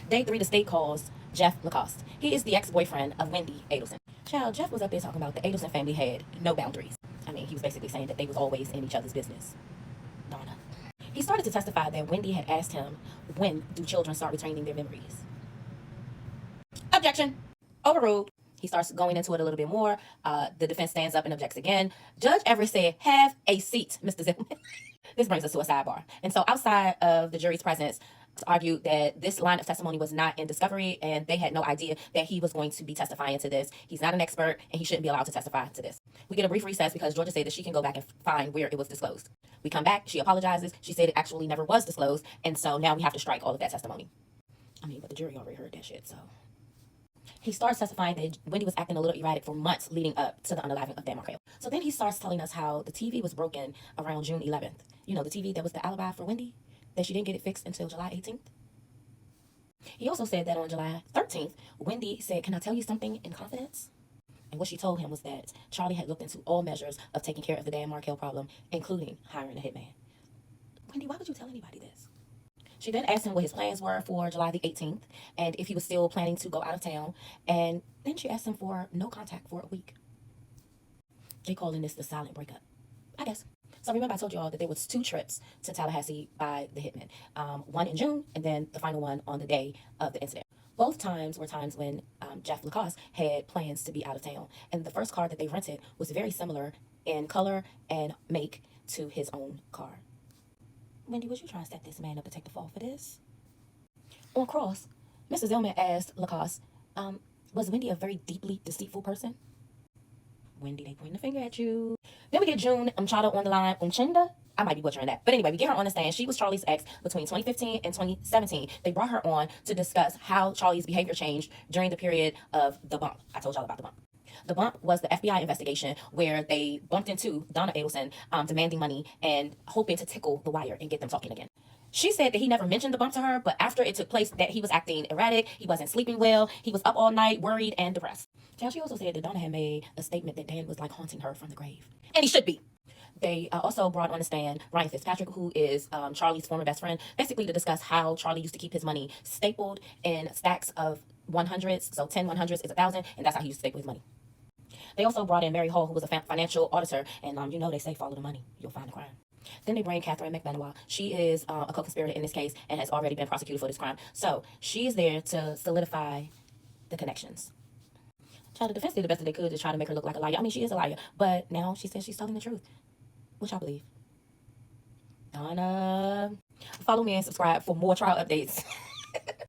Day 3, the state calls Jeff Lacoste. He is the ex-boyfriend of Wendy Adelson. Child, Jeff was up there talking about the Adelson family had no boundaries. I mean, he was basically saying that they was always in each other's business. Donna. He started to testify that Wendy had asked him, when do children start retaining their memories? Objection. Overruled. He starts going into it a little bit more. The defense stands up and objects again. Judge Everett said, have a seat, Mr. Zimmerman. This brings us to a sidebar. And so outside of the jury's presence, argued that this line of testimony was not in discovery and they had no idea that he was going to be testifying to this. He's not an expert and he shouldn't be allowed to testify to this. We get a brief recess because Georgia said that she can go back and find where it was disclosed. We come back, she apologizes, she said it actually never was disclosed, and so now we have to strike all of that testimony. I mean, but the jury already heard that shit, so. He starts testifying that Wendy was acting a little erratic for months leading up to the unaliving of Dan Markel. So then he starts telling us how the TV was broken around June 11th. You know, the TV that was the alibi for Wendy, that she didn't get it fixed until July 18th. He also said that on July 13th, Wendy said, can I tell you something in confidence? And what she told him was that Charlie had looked into all measures of taking care of the Dan Markel problem, including hiring a hitman. Wendy, why would you tell anybody this? She then asked him what his plans were for July the 18th and if he was still planning to go out of town. And then she asked him for no contact for a week. They calling this the silent breakup, I guess. So remember I told you all that there was 2 trips to Tallahassee by the hitman. One in June and then the final one on the day of the incident. Both times were times when Jeff Lacoste had plans to be out of town. And the first car that they rented was very similar in color and make to his own car. Wendy, was you trying to set this man up to take the fall for this? On cross, Mr. Zellman asked Lacoste, was Wendy a very deeply deceitful person? Wendy, they pointing the finger at you. Then we get June Mchada on the line. Umchinda? I might be butchering that. But anyway, we get her on the stand. She was Charlie's ex between 2015 and 2017. They brought her on to discuss how Charlie's behavior changed during the period of the bump. I told y'all about the bump. The bump was the FBI investigation where they bumped into Donna Adelson, demanding money and hoping to tickle the wire and get them talking again. She said that he never mentioned the bump to her, but after it took place that he was acting erratic, he wasn't sleeping well, he was up all night, worried, and depressed. Now, she also said that Donna had made a statement that Dan was like haunting her from the grave. And he should be. They also brought on the stand Ryan Fitzpatrick, who is Charlie's former best friend, basically to discuss how Charlie used to keep his money stapled in stacks of 100s. So 10 100s is 1,000, and that's how he used to staple his money. They also brought in Mary Hall, who was a financial auditor, and you know they say follow the money, you'll find the crime. Then they bring Catherine McBenoit. She is a co-conspirator in this case and has already been prosecuted for this crime. So she is there to solidify the connections. Child, the defense did the best that they could to try to make her look like a liar. I mean, she is a liar, but now she says she's telling the truth. Which I believe. Donna. Follow me and subscribe for more trial updates.